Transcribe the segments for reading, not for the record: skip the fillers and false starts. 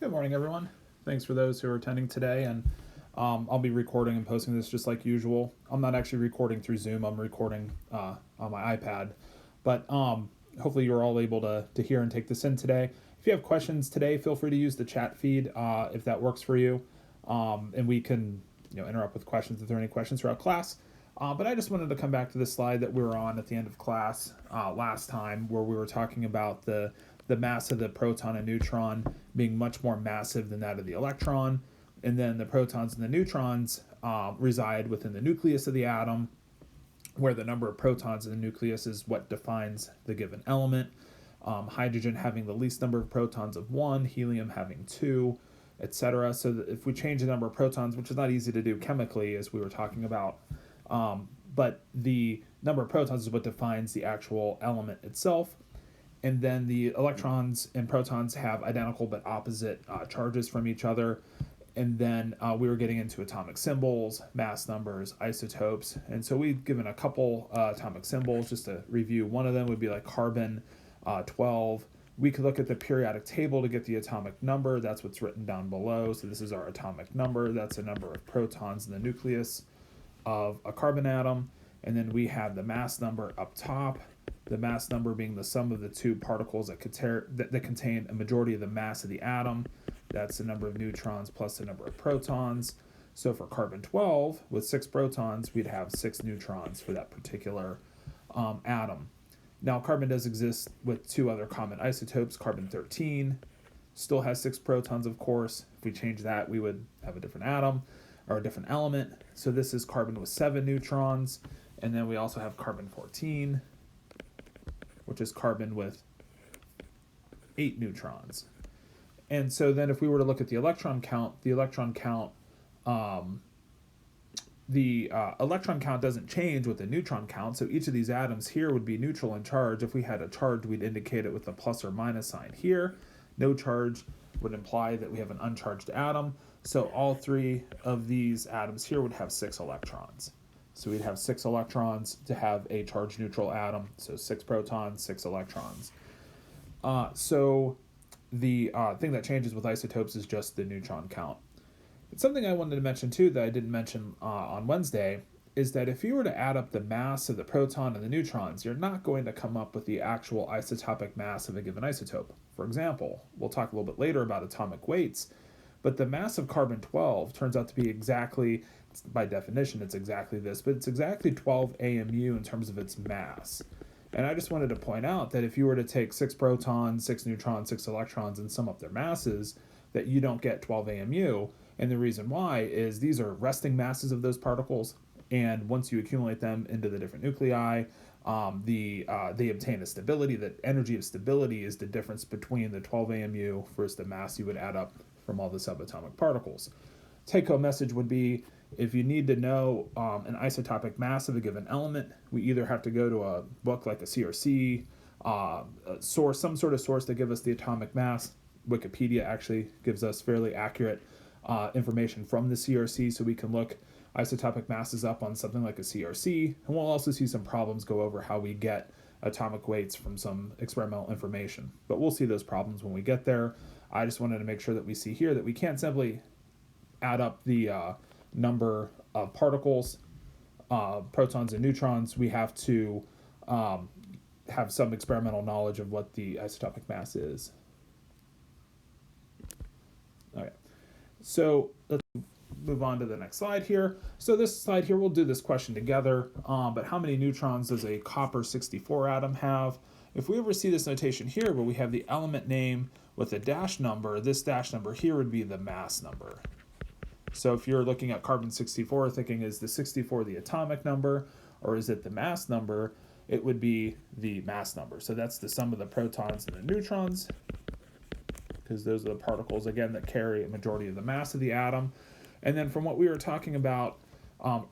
Good morning, everyone. Thanks for those who are attending today, and I'll be recording and posting this just like usual. I'm not actually recording through Zoom. I'm recording on my iPad, but hopefully you're all able to hear and take this in today. If you have questions today, feel free to use the chat feed if that works for you, and we can interrupt with questions if there are any questions throughout class. But I just wanted to come back to this slide that we were on at the end of class last time, where we were talking about the mass of the proton and neutron being much more massive than that of the electron, and then the protons and the neutrons reside within the nucleus of the atom, where the number of protons in the nucleus is what defines the given element. Hydrogen having the least number of protons of 1, helium having 2, etc. So that if we change the number of protons, which is not easy to do chemically, as we were talking about, but the number of protons is what defines the actual element itself. And then the electrons and protons have identical but opposite charges from each other. And then we were getting into atomic symbols, mass numbers, isotopes. And so we've given a couple atomic symbols just to review. One of them would be like carbon 12. We could look at the periodic table to get the atomic number. That's what's written down below. So this is our atomic number. That's the number of protons in the nucleus of a carbon atom. And then we have the mass number up top. The mass number being the sum of the two particles that contain a majority of the mass of the atom. That's the number of neutrons plus the number of protons. So for carbon 12, with 6 protons, we'd have 6 neutrons for that particular atom. Now, carbon does exist with 2 other common isotopes. Carbon 13 still has 6 protons, of course. If we change that, we would have a different atom or a different element. So this is carbon with 7 neutrons. And then we also have carbon 14, which is carbon with 8 neutrons. And so then if we were to look at the electron count doesn't change with the neutron count. So each of these atoms here would be neutral in charge. If we had a charge, we'd indicate it with a plus or minus sign here. No charge would imply that we have an uncharged atom. So all 3 of these atoms here would have 6 electrons. So we'd have 6 electrons to have a charge neutral atom. So 6 protons, 6 electrons. So the thing that changes with isotopes is just the neutron count. But something I wanted to mention too that I didn't mention on Wednesday is that if you were to add up the mass of the proton and the neutrons, you're not going to come up with the actual isotopic mass of a given isotope. For example, we'll talk a little bit later about atomic weights, but the mass of carbon 12 turns out to be exactly, by definition, it's exactly this, but it's exactly 12 AMU in terms of its mass. And I just wanted to point out that if you were to take 6 protons, 6 neutrons, 6 electrons, and sum up their masses, that you don't get 12 AMU. And the reason why is these are resting masses of those particles, and once you accumulate them into the different nuclei, they obtain a stability. The energy of stability is the difference between the 12 AMU versus the mass you would add up from all the subatomic particles. Take-home message would be, if you need to know an isotopic mass of a given element, we either have to go to a book like a CRC, a source, some sort of source to give us the atomic mass. Wikipedia actually gives us fairly accurate information from the CRC, so we can look isotopic masses up on something like a CRC, and we'll also see some problems go over how we get atomic weights from some experimental information. But we'll see those problems when we get there. I just wanted to make sure that we see here that we can't simply add up the number of particles, protons and neutrons. We have to have some experimental knowledge of what the isotopic mass is. Okay, so let's move on to the next slide here. So this slide here, we'll do this question together, but how many neutrons does a copper 64 atom have? If we ever see this notation here where we have the element name with a dash number, this dash number here would be the mass number. So if you're looking at carbon 64 thinking, is the 64 the atomic number or is it the mass number? It would be the mass number. So that's the sum of the protons and the neutrons, because those are the particles, again, that carry a majority of the mass of the atom. And then from what we were talking about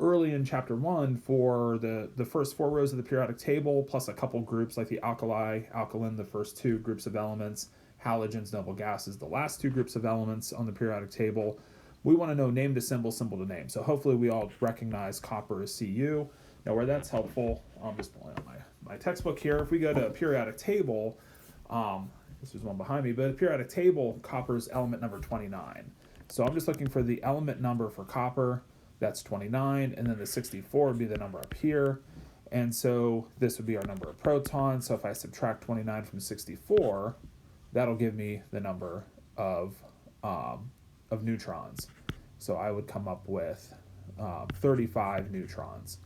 early in chapter 1, for the first 4 rows of the periodic table, plus a couple groups like the alkali, alkaline, the first 2 groups of elements, halogens, noble gases, the last 2 groups of elements on the periodic table, we want to know name to symbol, symbol to name. So hopefully we all recognize copper as Cu. Now where that's helpful, I'm just pulling out my textbook here. If we go to a periodic table, this is one behind me, but the periodic table, copper is element number 29. So I'm just looking for the element number for copper, that's 29, and then the 64 would be the number up here. And so this would be our number of protons. So if I subtract 29 from 64, that'll give me the number of neutrons. So I would come up with 35 neutrons.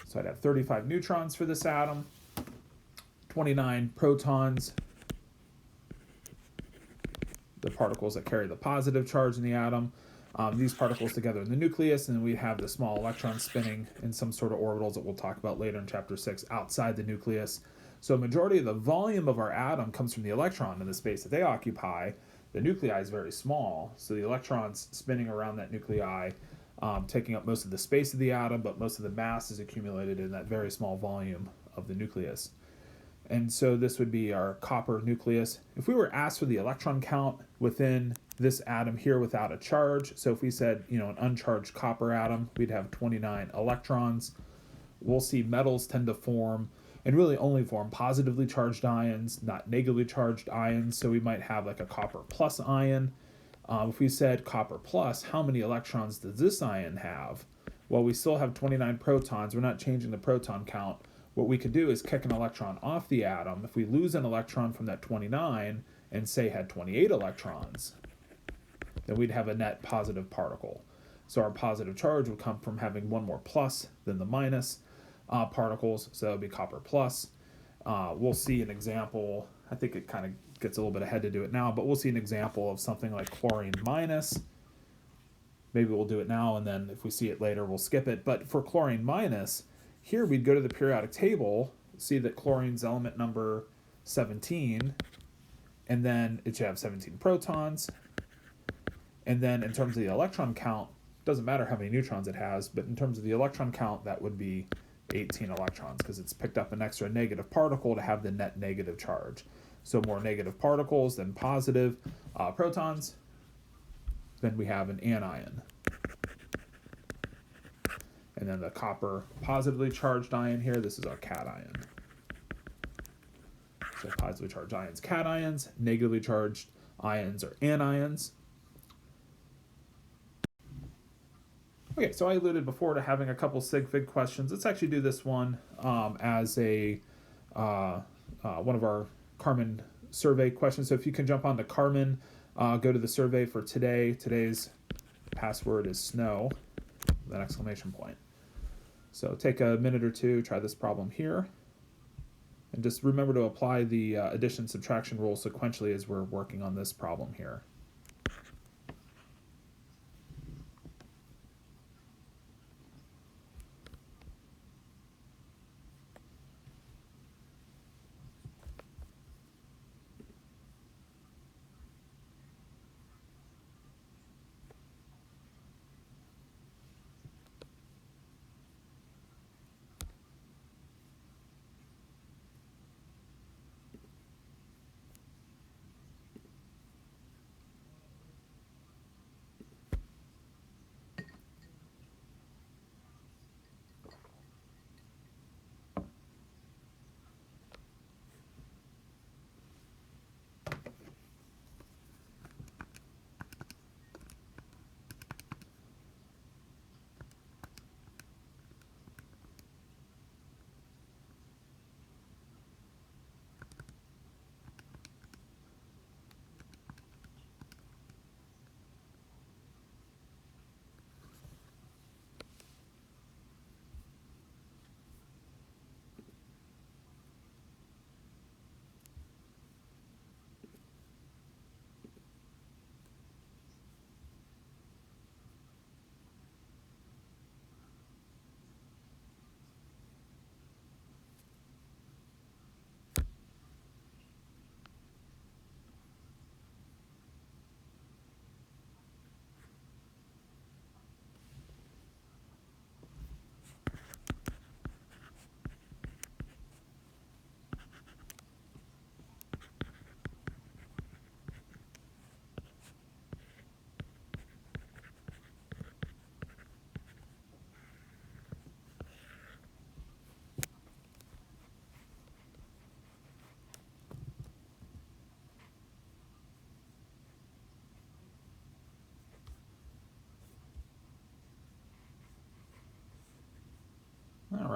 So I'd have 35 neutrons for this atom, 29 protons, the particles that carry the positive charge in the atom. These particles together in the nucleus, and then we have the small electrons spinning in some sort of orbitals that we'll talk about later in chapter 6 outside the nucleus. So a majority of the volume of our atom comes from the electron in the space that they occupy. The nuclei is very small, so the electrons spinning around that nuclei, taking up most of the space of the atom, but most of the mass is accumulated in that very small volume of the nucleus. And so this would be our copper nucleus. If we were asked for the electron count within this atom here without a charge, so if we said, an uncharged copper atom, we'd have 29 electrons. We'll see metals tend to form, and really only form positively charged ions, not negatively charged ions. So we might have like a copper plus ion. If we said copper plus, how many electrons does this ion have? Well, we still have 29 protons. We're not changing the proton count. What we could do is kick an electron off the atom. If we lose an electron from that 29 and say had 28 electrons, then we'd have a net positive particle. So our positive charge would come from having one more plus than the minus particles, so that would be copper plus. We'll see an example. I think it kind of gets a little bit ahead to do it now, but we'll see an example of something like chlorine minus. Maybe we'll do it now, and then if we see it later, we'll skip it. But for chlorine minus, here we'd go to the periodic table, see that chlorine's element number 17, and then it should have 17 protons. And then in terms of the electron count, doesn't matter how many neutrons it has, but in terms of the electron count, that would be 18 electrons because it's picked up an extra negative particle to have the net negative charge. So more negative particles than positive protons, then we have an anion. And then the copper positively charged ion here, this is our cation. So positively charged ions, cations, negatively charged ions are anions. Okay, so I alluded before to having a couple sig fig questions. Let's actually do this one as a one of our Carmen survey questions. So if you can jump onto Carmen, go to the survey for today. Today's password is snow with an exclamation point. So take a minute or two, try this problem here. And just remember to apply the addition subtraction rule sequentially as we're working on this problem here.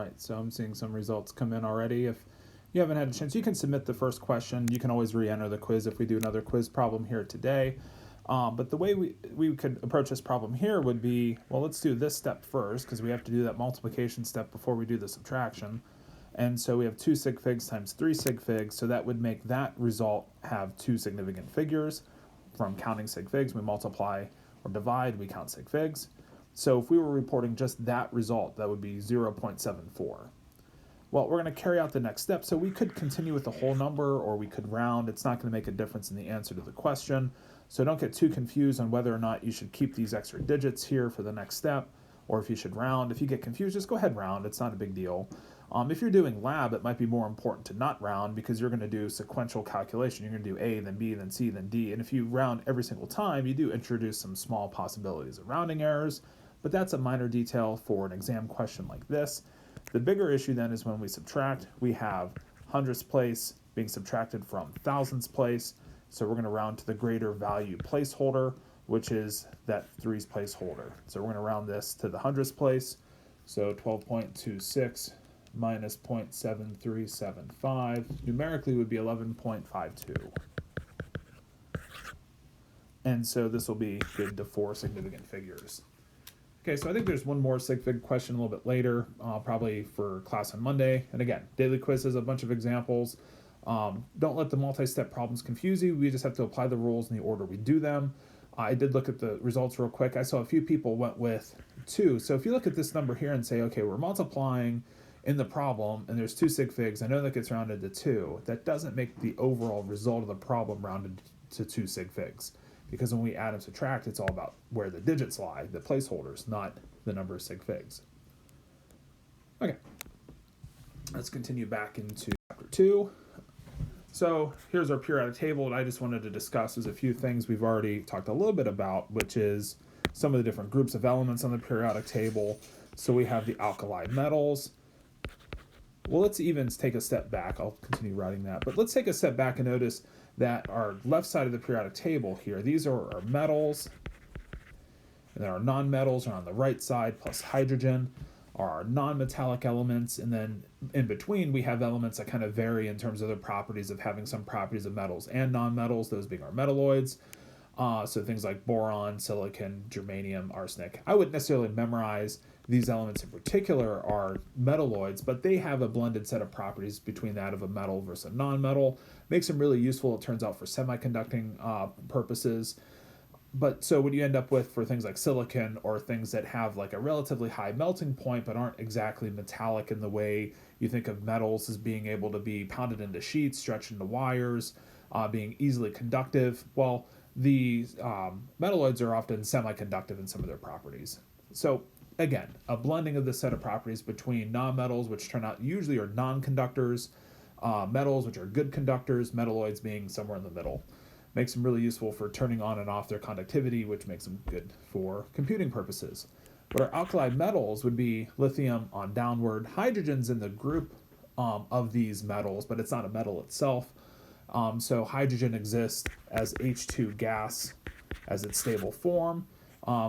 right, so I'm seeing some results come in already. If you haven't had a chance, you can submit the first question. You can always re-enter the quiz if we do another quiz problem here today. But the way we could approach this problem here would be, well, let's do this step first, because we have to do that multiplication step before we do the subtraction. And so we have 2 sig figs times 3 sig figs, so that would make that result have 2 significant figures. From counting sig figs, we multiply or divide, we count sig figs. So if we were reporting just that result, that would be 0.74. Well, we're going to carry out the next step, so we could continue with the whole number or we could round. It's not going to make a difference in the answer to the question. So don't get too confused on whether or not you should keep these extra digits here for the next step, or if you should round. If you get confused, just go ahead and round. It's not a big deal. If you're doing lab, it might be more important to not round because you're going to do sequential calculation. You're going to do A, then B, then C, then D. And if you round every single time, you do introduce some small possibilities of rounding errors, but that's a minor detail for an exam question like this. The bigger issue then is when we subtract, we have hundredths place being subtracted from thousandths place. So we're going to round to the greater value placeholder, which is that 3's placeholder. So we're going to round this to the hundredths place. So 12.26 minus 0.7375 numerically would be 11.52. And so this will be good to 4 significant figures. Okay, so I think there's one more sig fig question a little bit later, probably for class on Monday. And again, daily quiz has a bunch of examples. Don't let the multi-step problems confuse you. We just have to apply the rules in the order we do them. I did look at the results real quick. I saw a few people went with 2. So if you look at this number here and say, okay, we're multiplying in the problem, and there's 2 sig figs, I know that gets rounded to 2. That doesn't make the overall result of the problem rounded to 2 sig figs. Because when we add and subtract, it's all about where the digits lie, the placeholders, not the number of sig figs. Okay, let's continue back into chapter 2. So here's our periodic table, and I just wanted to discuss a few things we've already talked a little bit about, which is some of the different groups of elements on the periodic table. So we have the alkali metals. Well, let's even take a step back. I'll continue writing that. But let's take a step back and notice that our left side of the periodic table here, these are our metals. And then our non-metals are on the right side, plus hydrogen are our non-metallic elements. And then in between, we have elements that kind of vary in terms of their properties of having some properties of metals and non-metals, those being our metalloids. So things like boron, silicon, germanium, arsenic. I wouldn't necessarily memorize these elements in particular are metalloids, but they have a blended set of properties between that of a metal versus a non-metal. Makes them really useful, it turns out, for semiconducting purposes. But so what you end up with for things like silicon or things that have like a relatively high melting point but aren't exactly metallic in the way you think of metals as being able to be pounded into sheets, stretched into wires, being easily conductive. Well, the metalloids are often semiconductive in some of their properties. So again, a blending of this set of properties between non-metals, which turn out usually are non-conductors, metals, which are good conductors, metalloids being somewhere in the middle. Makes them really useful for turning on and off their conductivity, which makes them good for computing purposes. But our alkali metals would be lithium on downward. Hydrogen's in the group of these metals, but it's not a metal itself. So hydrogen exists as H2 gas as its stable form.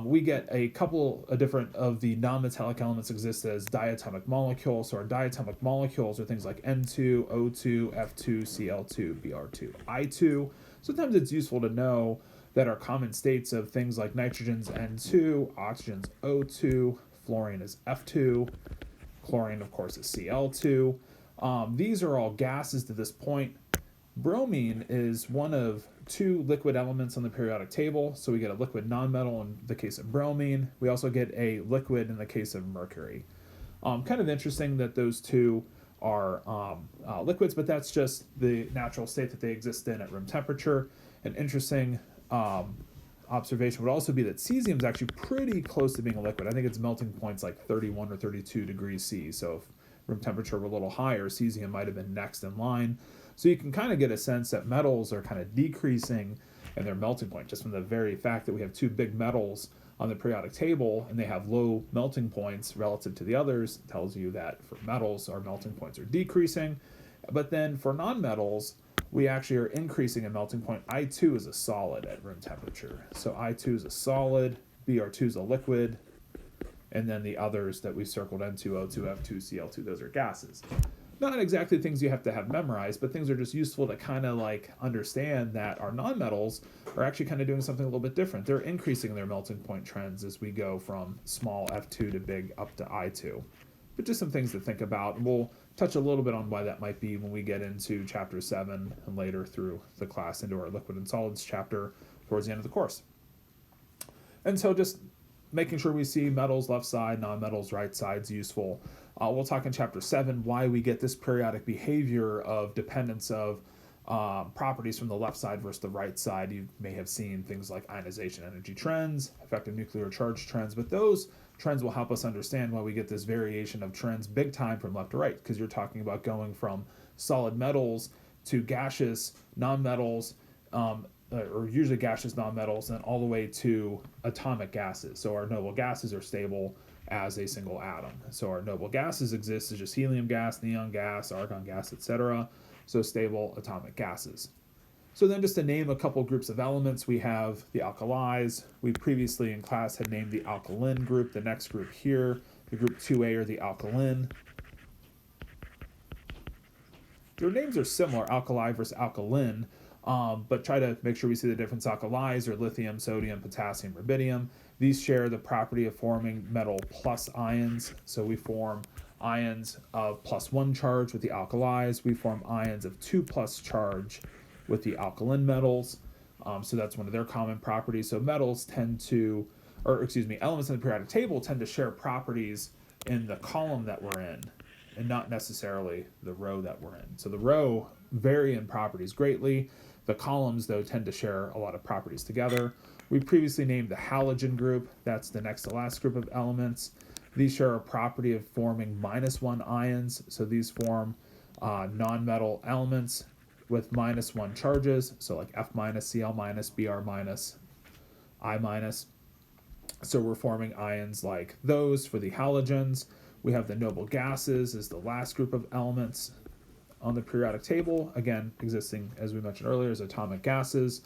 We get a couple of different of the non-metallic elements exist as diatomic molecules. So our diatomic molecules are things like N2, O2, F2, Cl2, Br2, I2. Sometimes it's useful to know that our common states of things like nitrogen's N2, oxygen's O2, fluorine is F2, chlorine, of course, is Cl2. These are all gases to this point. Bromine is one of 2 liquid elements on the periodic table, so we get a liquid nonmetal in the case of bromine. We also get a liquid in the case of mercury. Kind of interesting that those 2 are liquids, but that's just the natural state that they exist in at room temperature. An interesting observation would also be that cesium is actually pretty close to being a liquid. I think its melting point's like 31 or 32 degrees C, so if room temperature were a little higher, cesium might have been next in line. So you can kind of get a sense that metals are kind of decreasing in their melting point, just from the very fact that we have 2 big metals on the periodic table and they have low melting points relative to the others. It tells you that for metals, our melting points are decreasing. But then for nonmetals, we actually are increasing in melting point. I2 is a solid at room temperature. So I2 is a solid, Br2 is a liquid, and then the others that we circled, N2O2, F2, Cl2, those are gases. Not exactly things you have to have memorized, but things are just useful to kind of like understand that our nonmetals are actually kind of doing something a little bit different. They're increasing their melting point trends as we go from small F2 to big up to I2. But just some things to think about. We'll touch a little bit on why that might be when we get into chapter 7 and later through the class into our liquid and solids chapter towards the end of the course. And so just making sure we see metals left side, nonmetals right side's useful. We'll talk in chapter 7 why we get this periodic behavior of dependence of properties from the left side versus the right side. You may have seen things like ionization energy trends, effective nuclear charge trends, but those trends will help us understand why we get this variation of trends big time from left to right, because you're talking about going from solid metals to gaseous nonmetals, or usually gaseous nonmetals, and all the way to atomic gases. So our noble gases are stable as a single atom. So our noble gases exist as just helium gas, neon gas, argon gas, etc. So stable atomic gases. So then just to name a couple groups of elements, we have the alkalis. We previously in class had named the alkaline group. The next group here, the group 2A, are the alkaline. Their names are similar, alkali versus alkaline, but try to make sure we see the difference. Alkalis are lithium, sodium, potassium, rubidium. These share the property of forming metal plus ions. So we form ions of +1 charge with the alkalis. We form ions of 2+ charge with the alkaline metals. So that's one of their common properties. So metals tend to, elements in the periodic table tend to share properties in the column that we're in, and not necessarily the row that we're in. So the row vary in properties greatly. The columns, though, tend to share a lot of properties together. We previously named the halogen group. That's the next to last group of elements. These share a property of forming -1 ions. So these form nonmetal elements with -1 charges. So like F-, Cl-, Br-, I-. So we're forming ions like those for the halogens. We have the noble gases as the last group of elements on the periodic table, again, existing, as we mentioned earlier, as atomic gases.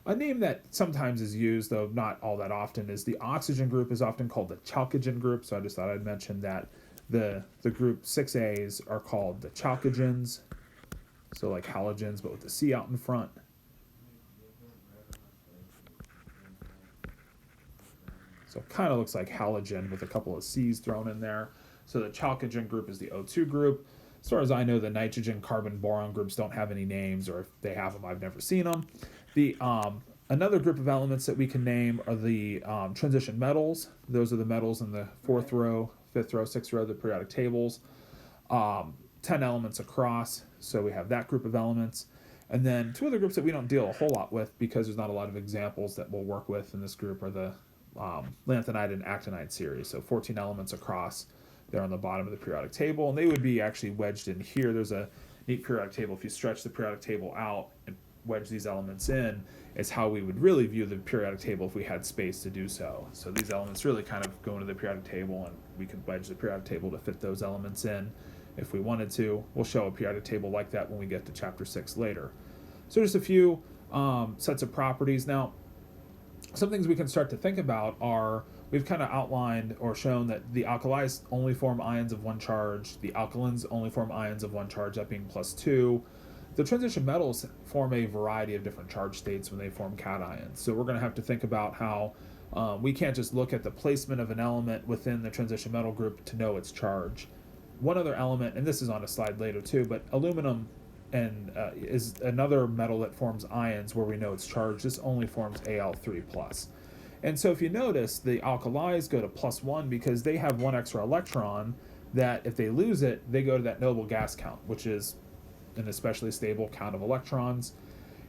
A name that sometimes is used, though not all that often, is the oxygen group is often called the chalcogen group, so I just thought I'd mention that the group 6As are called the chalcogens, so like halogens, but with the C out in front. So it kind of looks like halogen with a couple of C's thrown in there. So the chalcogen group is the O2 group. As far as I know, the nitrogen, carbon, boron groups don't have any names, or if they have them, I've never seen them. The another group of elements that we can name are the transition metals. Those are the metals in the 4th row, 5th row, 6th row of the periodic tables. 10 elements across, so we have that group of elements. And then two other groups that we don't deal a whole lot with because there's not a lot of examples that we'll work with in this group are the lanthanide and actinide series. So 14 elements across. They're on the bottom of the periodic table, and they would be actually wedged in here. There's a neat periodic table. If you stretch the periodic table out and wedge these elements in, is how we would really view the periodic table if we had space to do so. So these elements really kind of go into the periodic table, and we could wedge the periodic table to fit those elements in if we wanted to. We'll show a periodic table like that when we get to chapter 6 later. So just a few sets of properties. Now, some things we can start to think about are, we've kind of outlined or shown that the alkalis only form ions of 1 charge, the alkalines only form ions of 1 charge, that being +2. The transition metals form a variety of different charge states when they form cations. So we're going to have to think about how we can't just look at the placement of an element within the transition metal group to know its charge. One other element, and this is on a slide later too, but aluminum is another metal that forms ions where we know its charge. This only forms Al3+. And so if you notice, the alkalis go to +1 because they have 1 extra electron that if they lose it, they go to that noble gas count, which is an especially stable count of electrons.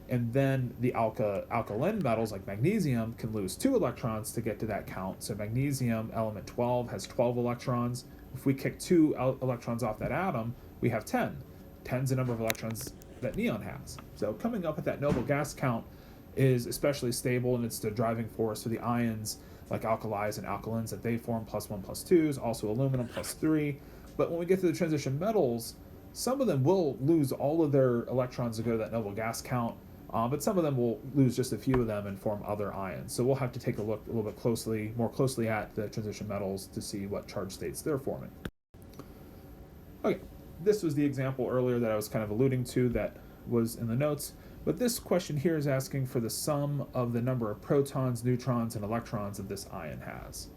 And then the alkaline metals like magnesium can lose 2 electrons to get to that count. So magnesium, element 12, has 12 electrons. If we kick 2 electrons off that atom, we have 10. 10's the number of electrons that neon has. So coming up at that noble gas count is especially stable, and it's the driving force for the ions like alkalis and alkalines that they form +1, +2s, also aluminum +3. But when we get to the transition metals, some of them will lose all of their electrons to go to that noble gas count, But some of them will lose just a few of them and form other ions. So we'll have to take a look a little bit more closely at the transition metals to see what charge states they're forming. Okay, this was the example earlier that I was kind of alluding to that was in the notes. But this question here is asking for the sum of the number of protons, neutrons, and electrons that this ion has.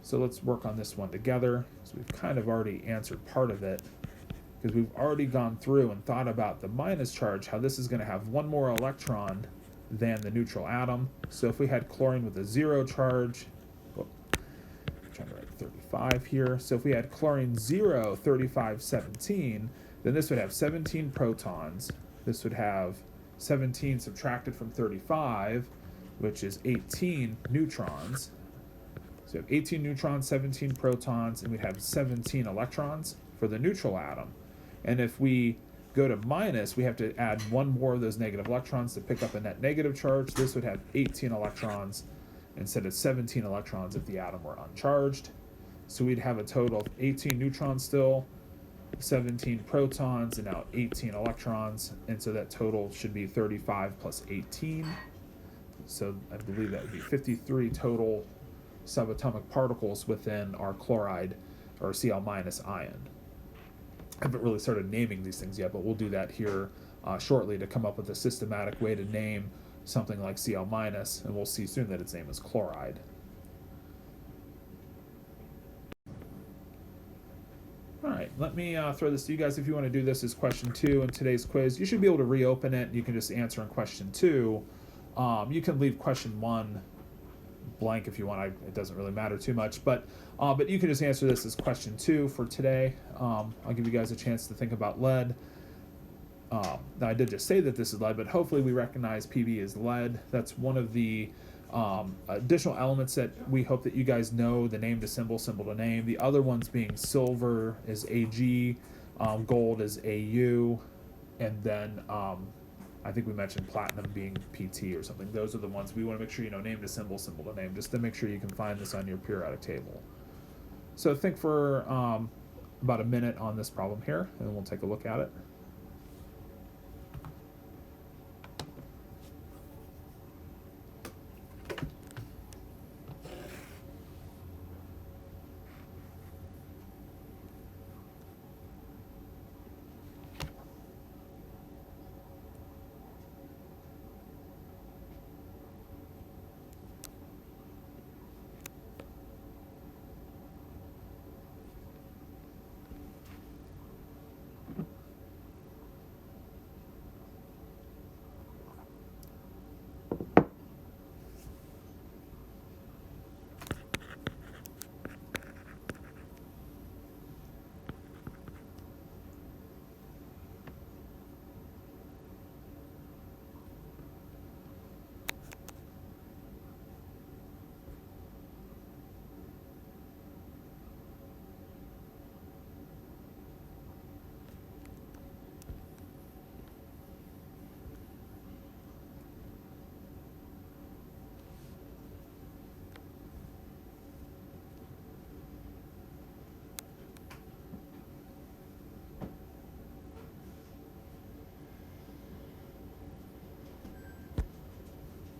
So let's work on this one together. So we've kind of already answered part of it, because we've already gone through and thought about the minus charge, how this is going to have one more electron than the neutral atom. So if we had chlorine with a 0 charge, I'm trying to write 35 here. So if we had chlorine 0, 35, 17, then this would have 17 protons. This would have 17 subtracted from 35, which is 18 neutrons. So we have 18 neutrons, 17 protons, and we'd have 17 electrons for the neutral atom. And if we go to minus, we have to add one more of those negative electrons to pick up a net negative charge. This would have 18 electrons instead of 17 electrons if the atom were uncharged. So we'd have a total of 18 neutrons still, 17 protons, and now 18 electrons. And so that total should be 35 plus 18. So I believe that would be 53 total subatomic particles within our chloride or Cl- ion. I haven't really started naming these things yet, but we'll do that here shortly to come up with a systematic way to name something like Cl-, and we'll see soon that its name is chloride. All right, let me throw this to you guys. If you want to do this as question 2 in today's quiz, you should be able to reopen it. You can just answer in question 2. You can leave question 1 blank if you want. It doesn't really matter too much, but you can just answer this as question 2 for today. I'll give you guys a chance to think about lead. Now I did just say that this is lead, but hopefully we recognize Pb as lead. That's one of the additional elements that we hope that you guys know: the name to symbol, symbol to name. The other ones being silver is Ag, gold is Au, and then I think we mentioned platinum being PT or something. Those are the ones we want to make sure you know: name to symbol, symbol to name, just to make sure you can find this on your periodic table. So think for about a minute on this problem here, and we'll take a look at it.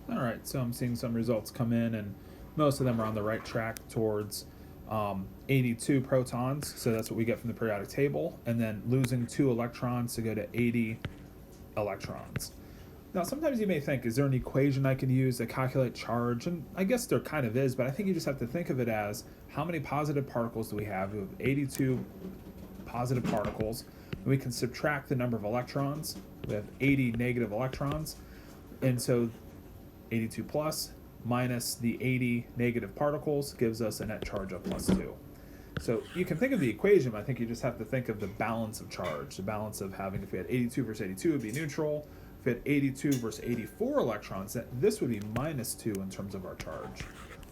All right, so I'm seeing some results come in, and most of them are on the right track towards 82 protons. So that's what we get from the periodic table, and then losing 2 electrons to go to 80 electrons. Now, sometimes you may think, is there an equation I can use to calculate charge? And I guess there kind of is, but I think you just have to think of it as how many positive particles do we have? We have 82 positive particles, and we can subtract the number of electrons. We have 80 negative electrons, and so 82 plus minus the 80 negative particles gives us a net charge of plus 2. So you can think of the equation, but I think you just have to think of the balance of charge. The balance of having, if we had 82 versus 82, it would be neutral. If we had 82 versus 84 electrons, this would be minus 2 in terms of our charge.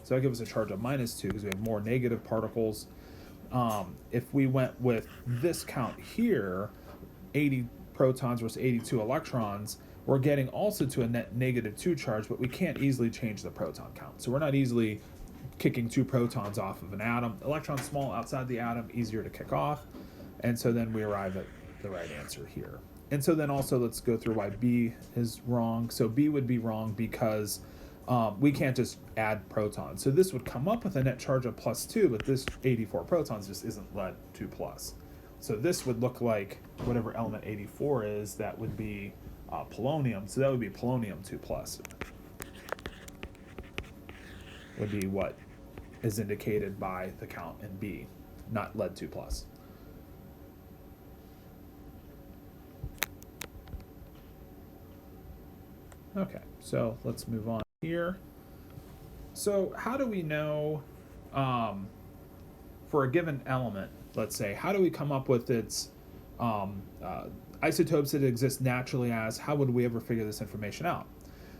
So that gives us a charge of minus 2 because we have more negative particles. If we went with this count here, 80 protons versus 82 electrons, we're getting also to a net negative 2 charge, but we can't easily change the proton count. So we're not easily kicking 2 protons off of an atom. Electrons small outside the atom, easier to kick off. And so then we arrive at the right answer here. And so then also let's go through why B is wrong. So B would be wrong because we can't just add protons. So this would come up with a net charge of +2, but this 84 protons just isn't lead 2+. So this would look like whatever element 84 is, that would be polonium. So that would be polonium 2+. Would be what is indicated by the count in B, not lead 2+. Okay, so let's move on here. So how do we know, for a given element, let's say, how do we come up with its isotopes that it exists naturally as? How would we ever figure this information out?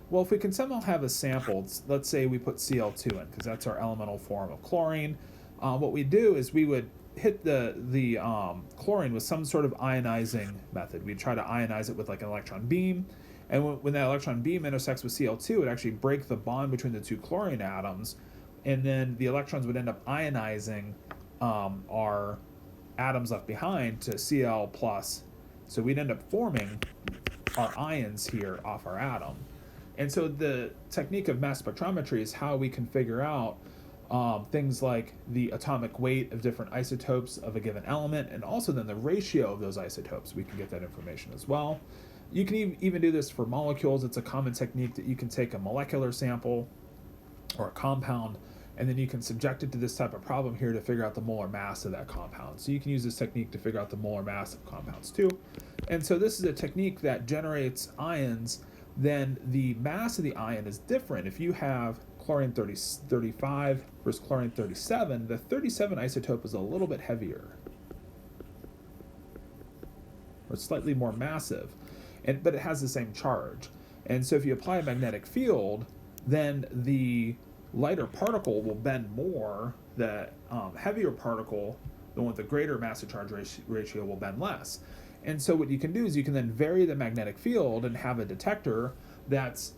Well, if we can somehow have a sample, let's say we put Cl2 in, because that's our elemental form of chlorine. What we do is we would hit the chlorine with some sort of ionizing method. We'd try to ionize it with like an electron beam. And when that electron beam intersects with Cl2, it actually break the bond between the two chlorine atoms, and then the electrons would end up ionizing our atoms left behind to Cl+. So we'd end up forming our ions here off our atom. And so the technique of mass spectrometry is how we can figure out things like the atomic weight of different isotopes of a given element, and also then the ratio of those isotopes. We can get that information as well. You can even do this for molecules. It's a common technique that you can take a molecular sample or a compound, and then you can subject it to this type of problem here to figure out the molar mass of that compound. So you can use this technique to figure out the molar mass of compounds too. And so this is a technique that generates ions. Then the mass of the ion is different. If you have chlorine 35 versus chlorine 37, the 37 isotope is a little bit heavier, or slightly more massive. But it has the same charge. And so if you apply a magnetic field, then the lighter particle will bend more. The heavier particle, the one with the greater mass to charge ratio, will bend less. And so what you can do is you can then vary the magnetic field and have a detector that's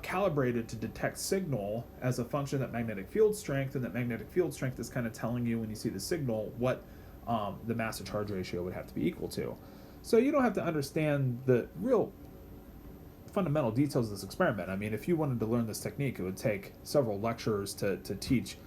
calibrated to detect signal as a function of that magnetic field strength, and that magnetic field strength is kind of telling you when you see the signal what the mass to charge ratio would have to be equal to. So you don't have to understand the real fundamental details of this experiment. I mean, if you wanted to learn this technique, it would take several lectures to teach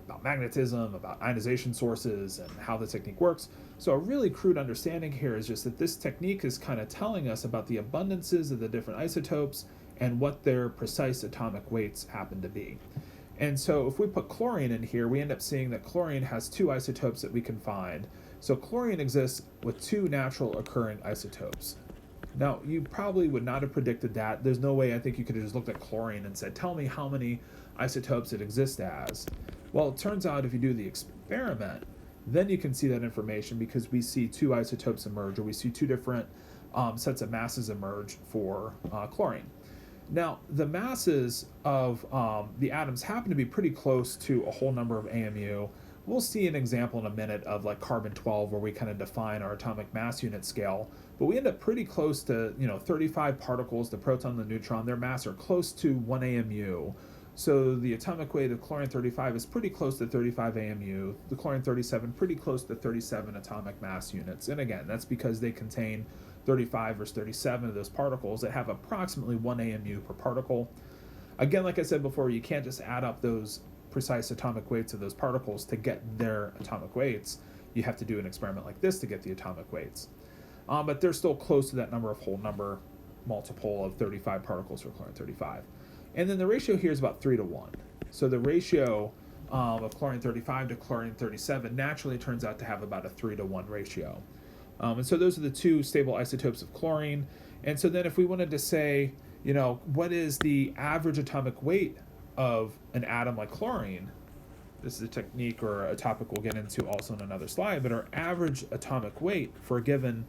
about magnetism, about ionization sources, and how the technique works. So a really crude understanding here is just that this technique is kind of telling us about the abundances of the different isotopes and what their precise atomic weights happen to be. And so if we put chlorine in here, we end up seeing that chlorine has two isotopes that we can find. So chlorine exists with two natural occurring isotopes. Now, you probably would not have predicted that. There's no way I think you could have just looked at chlorine and said, tell me how many isotopes it exists as. Well, it turns out if you do the experiment, then you can see that information, because we see two isotopes emerge, or we see two different sets of masses emerge for chlorine. Now, the masses of the atoms happen to be pretty close to a whole number of AMU. We'll see an example in a minute of like carbon-12, where we kind of define our atomic mass unit scale, but we end up pretty close to 35 particles, the proton and the neutron. Their mass are close to 1 AMU. So the atomic weight of chlorine 35 is pretty close to 35 AMU. The chlorine 37 pretty close to 37 atomic mass units. And again, that's because they contain 35 versus 37 of those particles that have approximately 1 AMU per particle. Again, like I said before, you can't just add up those precise atomic weights of those particles to get their atomic weights. You have to do an experiment like this to get the atomic weights. But they're still close to that number of whole number multiple of 35 particles for chlorine 35. And then the ratio here is about 3 to 1. So the ratio of chlorine 35 to chlorine 37 naturally turns out to have about a 3 to 1 ratio. And so those are the two stable isotopes of chlorine. And so then if we wanted to say, what is the average atomic weight of an atom like chlorine, this is a technique or a topic we'll get into also in another slide, but our average atomic weight for a given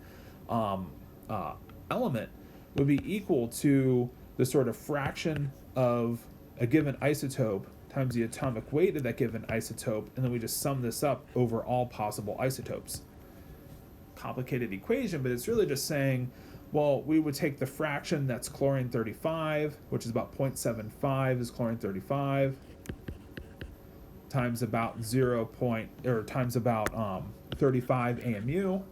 element would be equal to the sort of fraction of a given isotope times the atomic weight of that given isotope, and then we just sum this up over all possible isotopes. Complicated equation, but it's really just saying, well, we would take the fraction that's chlorine 35, which is about 0.75 is chlorine 35, times about 35 AMU,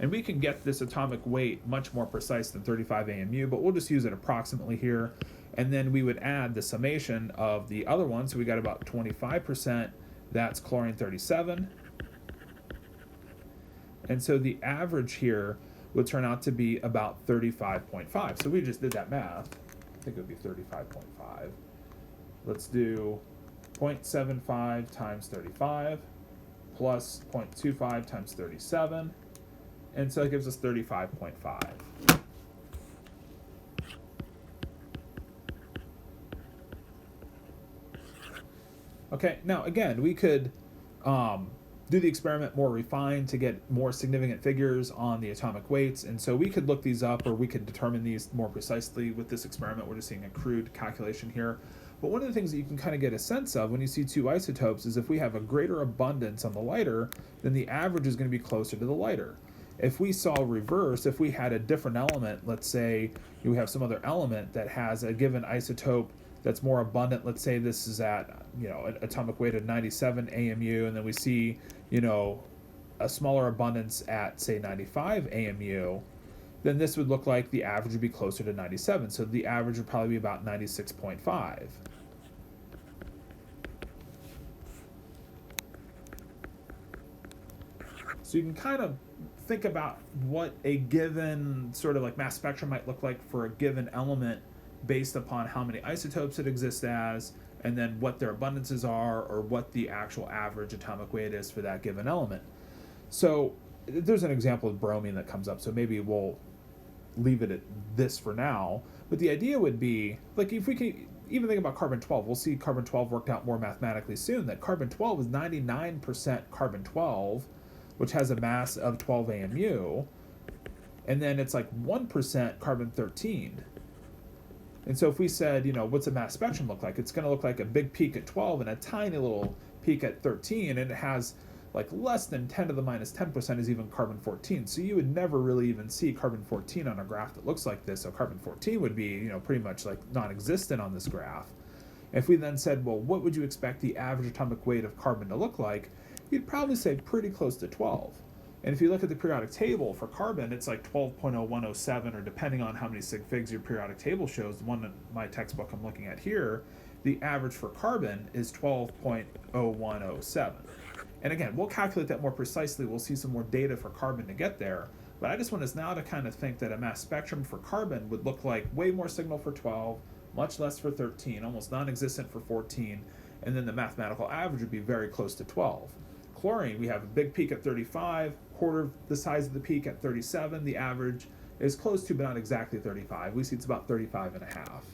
And we can get this atomic weight much more precise than 35 AMU, but we'll just use it approximately here. And then we would add the summation of the other one. So we got about 25%, that's chlorine 37. And so the average here would turn out to be about 35.5. So we just did that math. I think it would be 35.5. Let's do 0.75 times 35 plus 0.25 times 37. And so it gives us 35.5. Okay, now again, we could do the experiment more refined to get more significant figures on the atomic weights, and so we could look these up, or we could determine these more precisely with this experiment. We're just seeing a crude calculation here. But one of the things that you can kind of get a sense of when you see two isotopes is if we have a greater abundance on the lighter, then the average is going to be closer to the lighter. If we saw reverse, if we had a different element, let's say we have some other element that has a given isotope that's more abundant, let's say this is at, an atomic weight of 97 AMU, and then we see, a smaller abundance at, say, 95 AMU, then this would look like the average would be closer to 97. So the average would probably be about 96.5. So you can kind of think about what a given sort of like mass spectrum might look like for a given element based upon how many isotopes it exists as, and then what their abundances are, or what the actual average atomic weight is for that given element. So there's an example of bromine that comes up, so maybe we'll leave it at this for now. But the idea would be, like, if we can even think about carbon-12, we'll see carbon-12 worked out more mathematically soon, that carbon-12 is 99% carbon-12, which has a mass of 12 AMU, and then it's like 1% carbon-13. And so if we said, what's a mass spectrum look like? It's going to look like a big peak at 12 and a tiny little peak at 13, and it has like less than 10 to the minus 10% is even carbon-14. So you would never really even see carbon-14 on a graph that looks like this. So carbon-14 would be, pretty much like non-existent on this graph. If we then said, well, what would you expect the average atomic weight of carbon to look like? You'd probably say pretty close to 12. And if you look at the periodic table for carbon, it's like 12.0107, or depending on how many sig figs your periodic table shows, the one in my textbook I'm looking at here, the average for carbon is 12.0107. And again, we'll calculate that more precisely. We'll see some more data for carbon to get there. But I just want us now to kind of think that a mass spectrum for carbon would look like way more signal for 12, much less for 13, almost non-existent for 14, and then the mathematical average would be very close to 12. Chlorine, we have a big peak at 35, quarter the size of the peak at 37. The average is close to, but not exactly 35. We see it's about 35 and a half.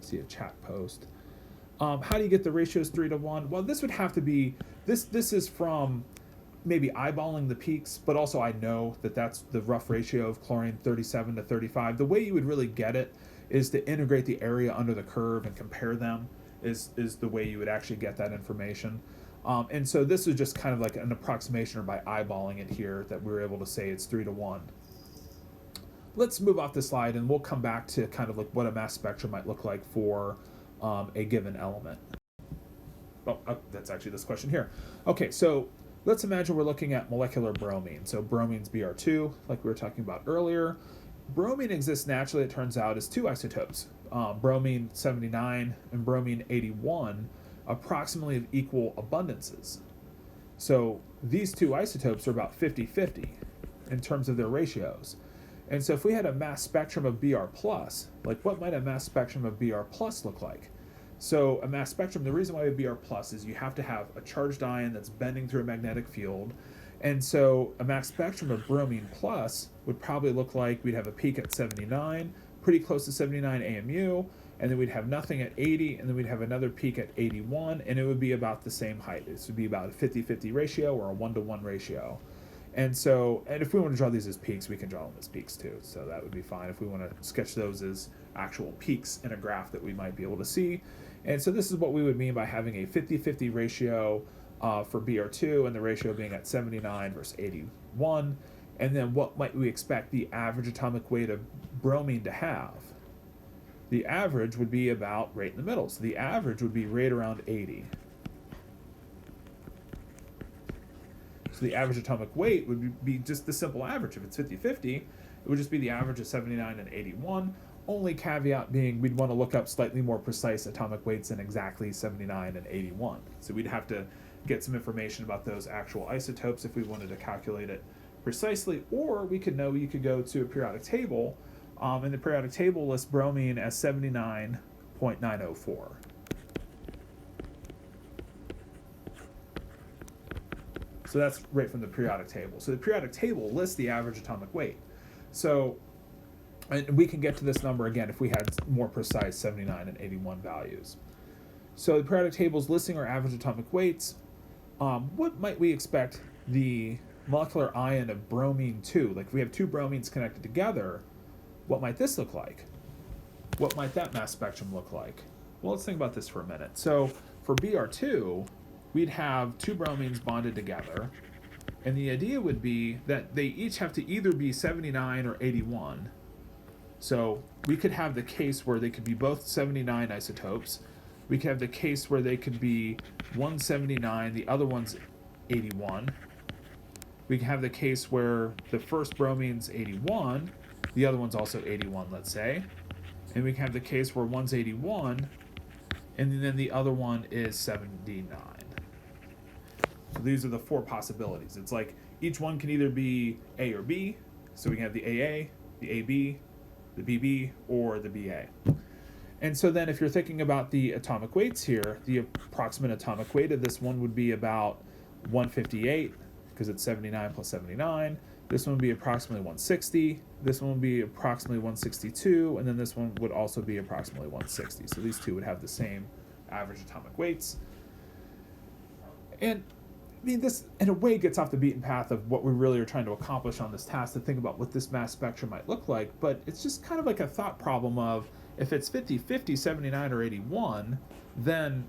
See a chat post. How do you get the ratios 3 to 1? Well, this would have to be, this is from maybe eyeballing the peaks, but also I know that that's the rough ratio of chlorine 37 to 35. The way you would really get it is to integrate the area under the curve and compare them is the way you would actually get that information. And so this is just kind of like an approximation, or by eyeballing it here, that we were able to say it's 3 to 1. Let's move off the slide and we'll come back to kind of like what a mass spectrum might look like for a given element. Oh, that's actually this question here. Okay, so let's imagine we're looking at molecular bromine. So bromine's Br2, like we were talking about earlier. Bromine exists naturally, it turns out, as two isotopes, bromine 79 and bromine 81, approximately of equal abundances. So these two isotopes are about 50-50 in terms of their ratios. And so if we had a mass spectrum of Br+, like what might a mass spectrum of Br+ look like? So a mass spectrum, the reason why we have Br+ is you have to have a charged ion that's bending through a magnetic field. And so a mass spectrum of bromine plus would probably look like we'd have a peak at 79, pretty close to 79 AMU, and then we'd have nothing at 80, and then we'd have another peak at 81, and it would be about the same height. This would be about a 50-50 ratio or a 1-to-1 ratio. And so, and if we want to draw these as peaks, we can draw them as peaks too. So that would be fine if we want to sketch those as actual peaks in a graph that we might be able to see. And so this is what we would mean by having a 50-50 ratio for Br2, and the ratio being at 79 versus 81. And then what might we expect the average atomic weight of bromine to have? The average would be about right in the middle. So the average would be right around 80. So So the average atomic weight would be just the simple average. If it's 50-50, it would just be the average of 79 and 81. Only caveat being we'd want to look up slightly more precise atomic weights than exactly 79 and 81. So we'd have to get some information about those actual isotopes if we wanted to calculate it precisely, or you could go to a periodic table, and the periodic table lists bromine as 79.904. So that's right from the periodic table. So the periodic table lists the average atomic weight. So, and we can get to this number again if we had more precise 79 and 81 values. So the periodic table is listing our average atomic weights. What might we expect the molecular ion of bromine to? Like if we have two bromines connected together, what might this look like? What might that mass spectrum look like? Well, let's think about this for a minute. So for Br2, we'd have two bromines bonded together, and the idea would be that they each have to either be 79 or 81. So we could have the case where they could be both 79 isotopes. We could have the case where they could be one 79, the other one's 81. We can have the case where the first bromine's 81, the other one's also 81, let's say. And we can have the case where one's 81, and then the other one is 79. So these are the four possibilities. It's like each one can either be A or B. So we can have the AA, the AB, the BB, or the BA. And so then if you're thinking about the atomic weights here, the approximate atomic weight of this one would be about 158, because it's 79 plus 79. This one would be approximately 160. This one would be approximately 162. And then this one would also be approximately 160. So these two would have the same average atomic weights. And I mean, this in a way gets off the beaten path of what we really are trying to accomplish on this task, to think about what this mass spectrum might look like. But it's just kind of like a thought problem of, if it's 50-50, 79 or 81, then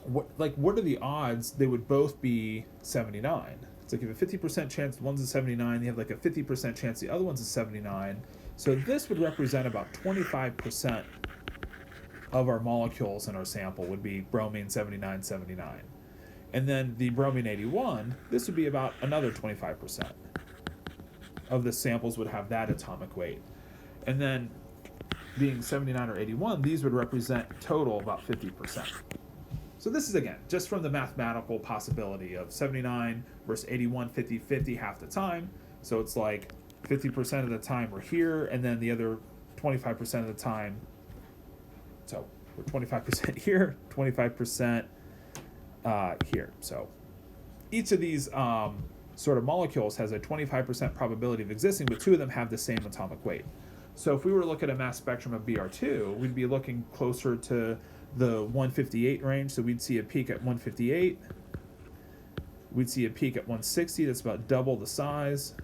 what are the odds they would both be 79? It's like if a 50% chance one's a 79, you have like a 50% chance the other one's a 79. So this would represent about 25% of our molecules in our sample would be bromine 79, 79. And then the bromine 81, this would be about another 25% of the samples would have that atomic weight. And then being 79 or 81, these would represent total about 50%. So this is, again, just from the mathematical possibility of 79 versus 81, 50-50 half the time. So it's like 50% of the time we're here, and then the other 25% of the time, so we're 25% here, 25% here. So each of these sort of molecules has a 25% probability of existing, but two of them have the same atomic weight. So if we were to look at a mass spectrum of Br2, we'd be looking closer to the 158 range. So we'd see a peak at 158. We'd see a peak at 160. That's about double the size.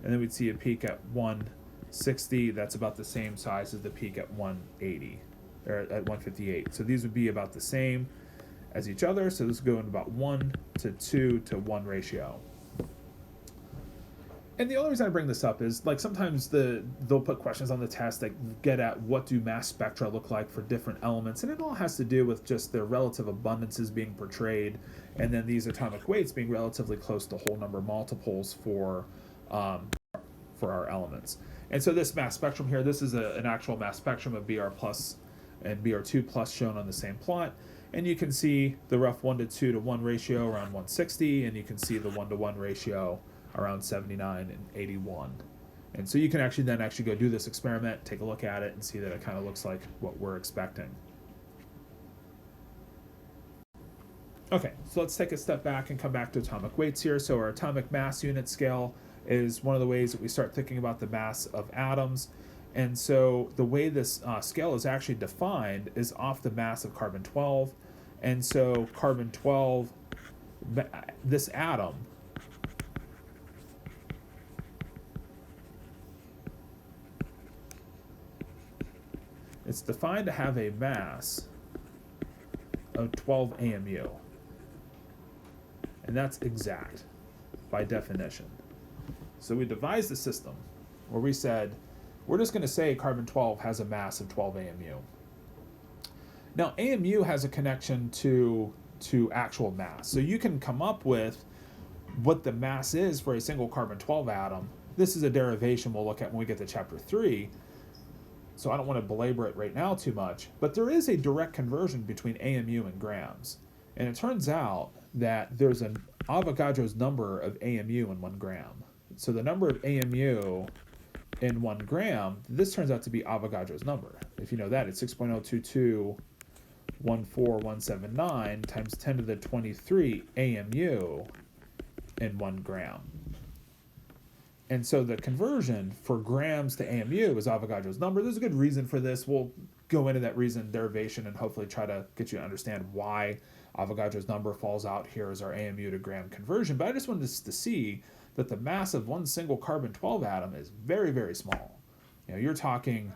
And then we'd see a peak at 160. That's about the same size as the peak at 180, or at 158. So these would be about the same as each other. So this would go in about 1 to 2 to 1 ratio. And the only reason I bring this up is, like, sometimes they'll put questions on the test that get at what do mass spectra look like for different elements, and it all has to do with just their relative abundances being portrayed, and then these atomic weights being relatively close to whole number multiples for our elements. And so this mass spectrum here, this is an actual mass spectrum of Br plus and Br2 plus shown on the same plot. And you can see the rough 1 to 2 to 1 ratio around 160, and you can see the 1 to 1 ratio around 79 and 81. And so you can actually go do this experiment, take a look at it, and see that it kind of looks like what we're expecting. Okay, so let's take a step back and come back to atomic weights here. So our atomic mass unit scale is one of the ways that we start thinking about the mass of atoms. And so the way this scale is actually defined is off the mass of carbon-12. And so carbon-12, this atom, it's defined to have a mass of 12 AMU. And that's exact by definition. So we devised a system where we said, we're just going to say carbon-12 has a mass of 12 AMU. Now, AMU has a connection to actual mass. So you can come up with what the mass is for a single carbon-12 atom. This is a derivation we'll look at when we get to chapter 3, so I don't want to belabor it right now too much, but there is a direct conversion between AMU and grams. And it turns out that there's an Avogadro's number of AMU in 1 gram. So the number of AMU in 1 gram, this turns out to be Avogadro's number. If you know that, it's 6.02214,179 times 10 to the 23 AMU in 1 gram. And so the conversion for grams to AMU is Avogadro's number. There's a good reason for this. We'll go into that reason derivation and hopefully try to get you to understand why Avogadro's number falls out here as our AMU to gram conversion. But I just wanted us to see that the mass of one single carbon-12 atom is very, very small. You're talking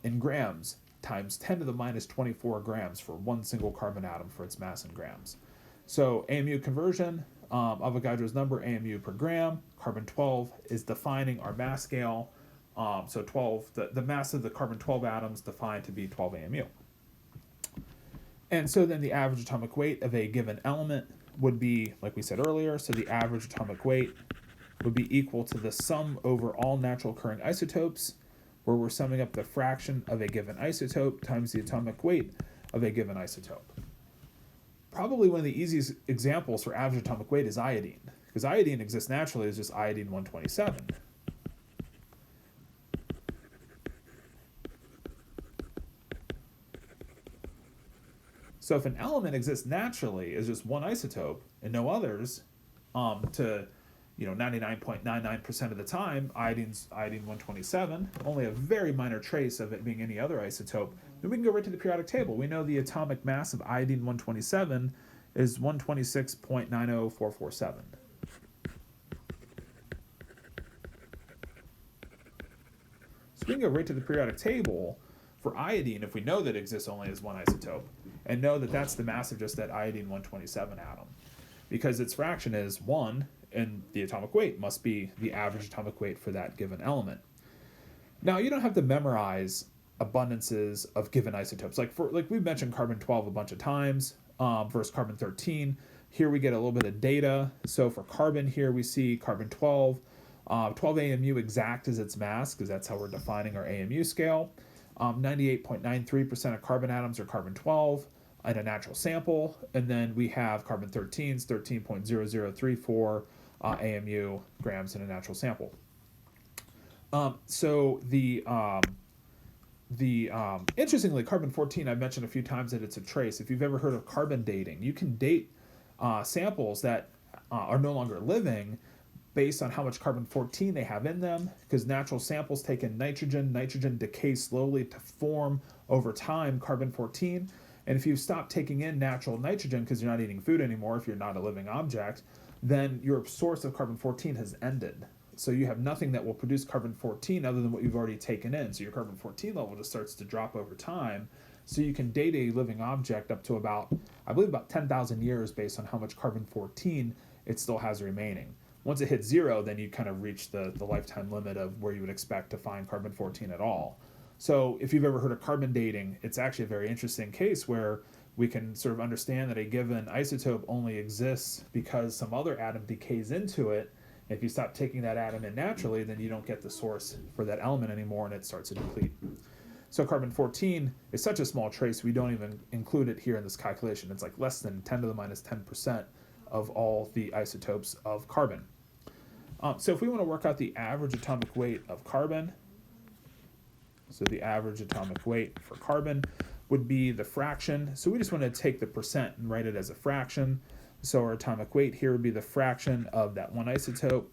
in grams times 10 to the minus 24 grams for one single carbon atom for its mass in grams. So AMU conversion, Avogadro's number, AMU per gram, carbon-12 is defining our mass scale. So 12, the mass of the carbon-12 atoms defined to be 12 AMU. And so then the average atomic weight of a given element would be, like we said earlier, so the average atomic weight would be equal to the sum over all natural occurring isotopes, where we're summing up the fraction of a given isotope times the atomic weight of a given isotope. Probably one of the easiest examples for average atomic weight is iodine, because iodine exists naturally as just iodine-127. So if an element exists naturally as just one isotope and no others, to 99.99% of the time, iodine-127, only a very minor trace of it being any other isotope, then we can go right to the periodic table. We know the atomic mass of iodine-127 is 126.90447. So we can go right to the periodic table for iodine if we know that it exists only as one isotope, and know that that's the mass of just that iodine-127 atom, because its fraction is 1, and the atomic weight must be the average atomic weight for that given element. Now, you don't have to memorize abundances of given isotopes. Like we've mentioned carbon-12 a bunch of times versus carbon-13. Here we get a little bit of data. So for carbon here, we see carbon-12. 12 AMU exact is its mass, because that's how we're defining our AMU scale. 98.93% of carbon atoms are carbon-12 in a natural sample, and then we have carbon-13's 13.0034 AMU grams in a natural sample. Interestingly, carbon-14, I've mentioned a few times that it's a trace. If you've ever heard of carbon dating, you can date samples that are no longer living based on how much carbon-14 they have in them, because natural samples take in nitrogen. Nitrogen decays slowly to form, over time, carbon-14. And if you stop taking in natural nitrogen because you're not eating food anymore, if you're not a living object, then your source of carbon-14 has ended. So you have nothing that will produce carbon-14 other than what you've already taken in. So your carbon-14 level just starts to drop over time. So you can date a living object up to about 10,000 years based on how much carbon-14 it still has remaining. Once it hits 0, then you kind of reach the lifetime limit of where you would expect to find carbon-14 at all. So if you've ever heard of carbon dating, it's actually a very interesting case where we can sort of understand that a given isotope only exists because some other atom decays into it. If you stop taking that atom in naturally, then you don't get the source for that element anymore, and it starts to deplete. So carbon-14 is such a small trace, we don't even include it here in this calculation. It's like less than 10 to the minus 10% of all the isotopes of carbon. So if we want to work out the average atomic weight of carbon, so the average atomic weight for carbon would be the fraction. So we just want to take the percent and write it as a fraction. So our atomic weight here would be the fraction of that one isotope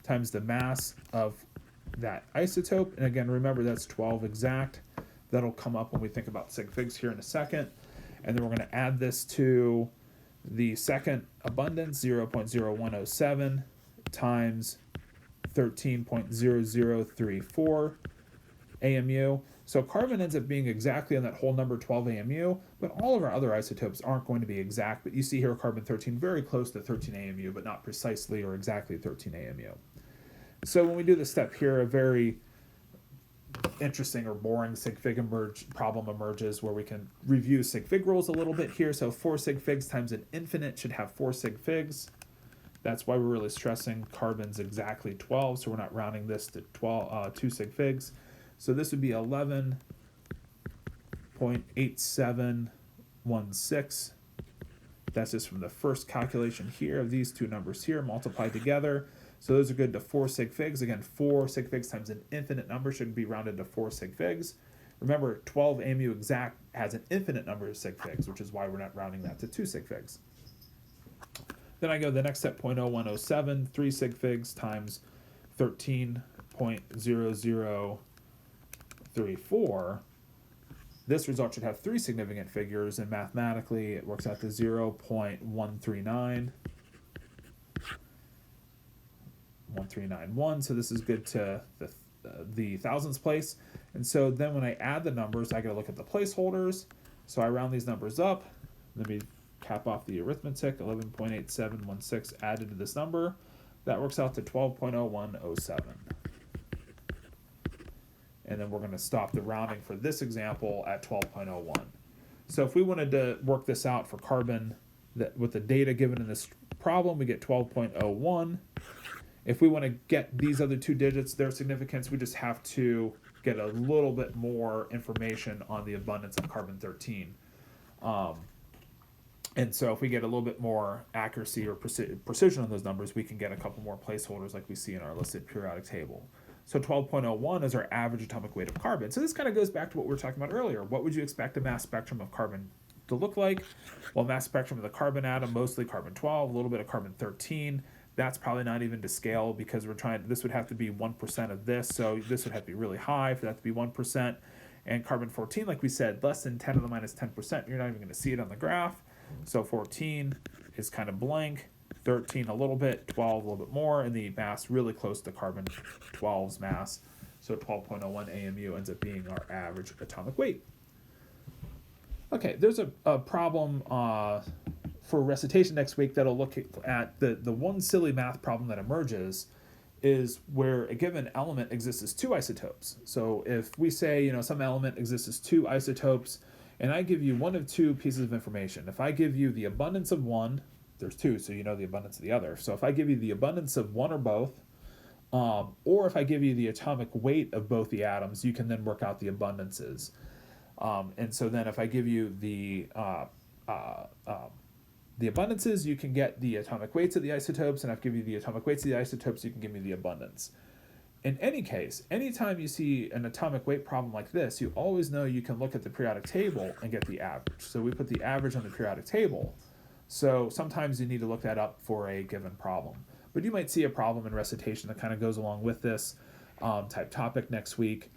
times the mass of that isotope. And again, remember that's 12 exact. That'll come up when we think about sig figs here in a second. And then we're going to add this to the second abundance, 0.0107 times 13.0034 AMU. So carbon ends up being exactly on that whole number, 12 AMU, but all of our other isotopes aren't going to be exact. But you see here carbon-13 very close to 13 AMU, but not precisely or exactly 13 AMU. So when we do this step here, a very interesting or boring sig fig problem emerges where we can review sig fig rules a little bit here. So 4 sig figs times an infinite should have 4 sig figs. That's why we're really stressing carbon's exactly 12, so we're not rounding this to 2 sig figs. So this would be 11.8716. That's just from the first calculation here of these two numbers here multiplied together. So those are good to 4 sig figs. Again, 4 sig figs times an infinite number should be rounded to 4 sig figs. Remember, 12 AMU exact has an infinite number of sig figs, which is why we're not rounding that to 2 sig figs. Then I go to the next step, 0.0107, 3 sig figs times 13.0034. This result should have 3 significant figures, and mathematically it works out to 0.139. 1391, so this is good to the thousandths place. And so then when I add the numbers, I gotta look at the placeholders. So I round these numbers up. Let me cap off the arithmetic. 11.8716 added to this number. That works out to 12.0107. And then we're going to stop the rounding for this example at 12.01. So if we wanted to work this out for carbon with the data given in this problem, we get 12.01. If we want to get these other 2 digits, their significance, we just have to get a little bit more information on the abundance of carbon-13. And so if we get a little bit more accuracy or precision on those numbers, we can get a couple more placeholders like we see in our listed periodic table. So 12.01 is our average atomic weight of carbon. So this kind of goes back to what we were talking about earlier. What would you expect a mass spectrum of carbon to look like? Well, mass spectrum of the carbon atom, mostly carbon-12, a little bit of carbon-13. That's probably not even to scale because this would have to be 1% of this. So this would have to be really high for that to be 1%. And carbon-14, like we said, less than 10 to the minus 10%. You're not even going to see it on the graph. So 14 is kind of blank, 13 a little bit, 12 a little bit more, and the mass really close to carbon-12's mass. So 12.01 AMU ends up being our average atomic weight. Okay, there's a problem for recitation next week that'll look at the one silly math problem that emerges is where a given element exists as 2 isotopes. So if we say, some element exists as 2 isotopes, and I give you one of 2 pieces of information. If I give you the abundance of one, there's 2, so you know the abundance of the other. So if I give you the abundance of one or both, or if I give you the atomic weight of both the atoms, you can then work out the abundances. And so then if I give you the abundances, you can get the atomic weights of the isotopes, and if I give you the atomic weights of the isotopes, you can give me the abundance. In any case, anytime you see an atomic weight problem like this, you always know you can look at the periodic table and get the average. So we put the average on the periodic table. So sometimes you need to look that up for a given problem. But you might see a problem in recitation that kind of goes along with this type topic next week.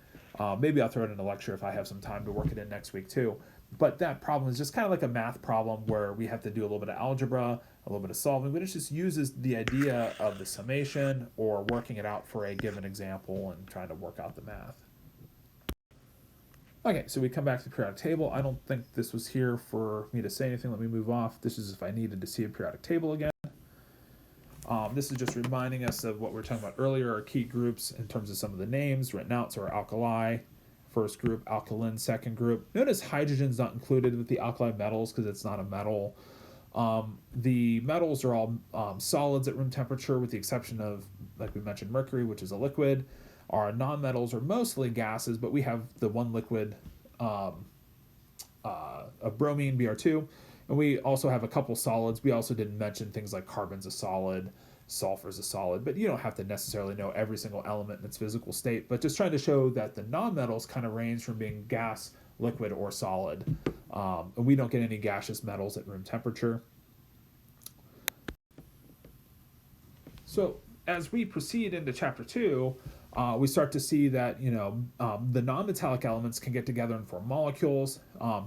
Maybe I'll throw it in a lecture if I have some time to work it in next week too. But that problem is just kind of like a math problem where we have to do a little bit of algebra, a little bit of solving, but it just uses the idea of the summation or working it out for a given example and trying to work out the math. Okay, so we come back to the periodic table. I don't think this was here for me to say anything. Let me move off. This is if I needed to see a periodic table again. This is just reminding us of what we were talking about earlier, our key groups in terms of some of the names written out. So our alkali, first group, alkaline, second group. Notice hydrogen's not included with the alkali metals because it's not a metal. The metals are all solids at room temperature with the exception of, like we mentioned, mercury, which is a liquid. Our nonmetals are mostly gases, but we have the one liquid of bromine, Br2. And we also have a couple solids. We also didn't mention things like carbon's a solid, sulfur's a solid, but you don't have to necessarily know every single element in its physical state, but just trying to show that the nonmetals kind of range from being gas, liquid, or solid. And we don't get any gaseous metals at room temperature. So as we proceed into chapter 2, we start to see that the non-metallic elements can get together and form molecules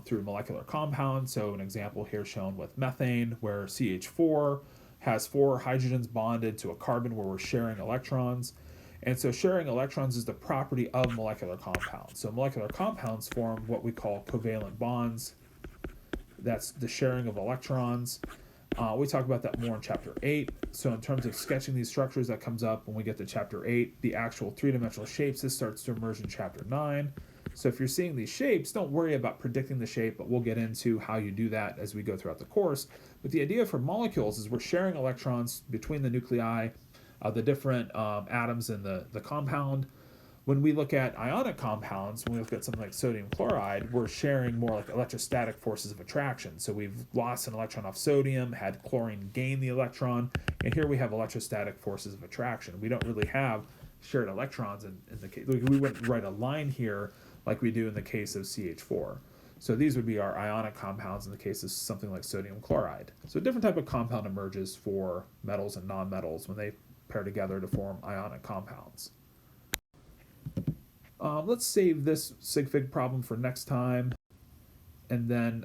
through molecular compounds. So an example here shown with methane, where CH4 has 4 hydrogens bonded to a carbon where we're sharing electrons. And so sharing electrons is the property of molecular compounds. So molecular compounds form what we call covalent bonds. That's the sharing of electrons. We talk about that more in chapter 8. So in terms of sketching these structures, that comes up when we get to chapter 8. The actual three-dimensional shapes, this starts to emerge in chapter 9. So if you're seeing these shapes, don't worry about predicting the shape, but we'll get into how you do that as we go throughout the course. But the idea for molecules is we're sharing electrons between the nuclei, the different atoms in the compound. When we look at ionic compounds, when we look at something like sodium chloride, we're sharing more like electrostatic forces of attraction. So we've lost an electron off sodium, had chlorine gain the electron, and here we have electrostatic forces of attraction. We don't really have shared electrons in the case. We wouldn't write a line here like we do in the case of CH4. So these would be our ionic compounds in the case of something like sodium chloride. So a different type of compound emerges for metals and nonmetals when they pair together to form ionic compounds. Let's save this sig fig problem for next time, and then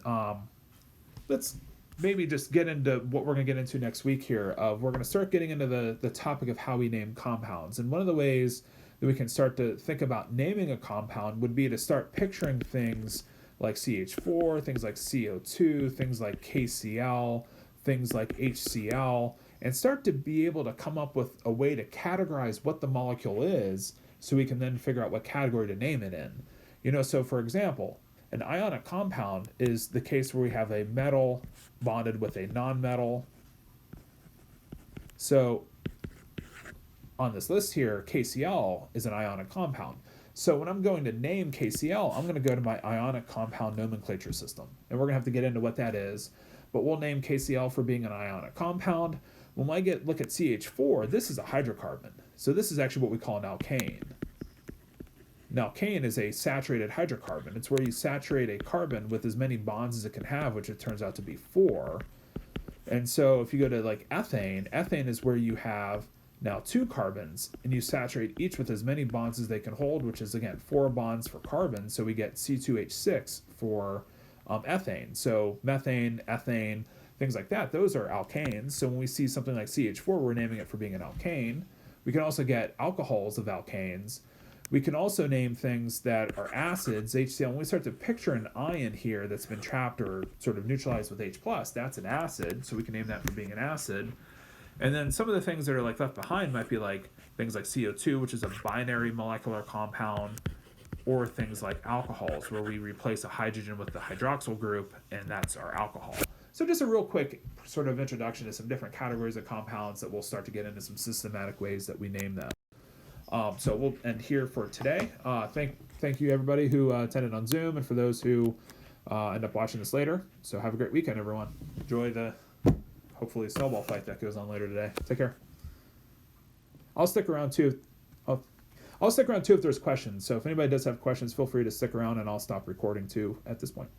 let's maybe just get into what we're going to get into next week here. We're going to start getting into the topic of how we name compounds, and one of the ways that we can start to think about naming a compound would be to start picturing things like CH4, things like CO2, things like KCl, things like HCl, and start to be able to come up with a way to categorize what the molecule is, so we can then figure out what category to name it in. So for example, an ionic compound is the case where we have a metal bonded with a nonmetal. So on this list here, KCl is an ionic compound. So when I'm going to name KCl, I'm going to go to my ionic compound nomenclature system. And we're going to have to get into what that is. But we'll name KCl for being an ionic compound. When I look at CH4, this is a hydrocarbon. So this is actually what we call an alkane. An alkane is a saturated hydrocarbon. It's where you saturate a carbon with as many bonds as it can have, which it turns out to be 4. And so if you go to like ethane, ethane is where you have now 2 carbons, and you saturate each with as many bonds as they can hold, which is again 4 bonds for carbon. So we get C2H6 for ethane. So methane, ethane, things like that, those are alkanes. So when we see something like CH4, we're naming it for being an alkane. We can also get alcohols of alkanes. We can also name things that are acids, HCl. When we start to picture an ion here that's been trapped or sort of neutralized with H+, that's an acid, so we can name that for being an acid. And then some of the things that are like left behind might be like things like CO2, which is a binary molecular compound, or things like alcohols, where we replace a hydrogen with the hydroxyl group, and that's our alcohol. So just a real quick sort of introduction to some different categories of compounds that we'll start to get into some systematic ways that we name them. So we'll end here for today. Thank you everybody who attended on Zoom, and for those who end up watching this later. So have a great weekend, everyone. Enjoy the hopefully snowball fight that goes on later today. Take care. I'll stick around too. I'll stick around too if there's questions. So if anybody does have questions, feel free to stick around, and I'll stop recording too at this point.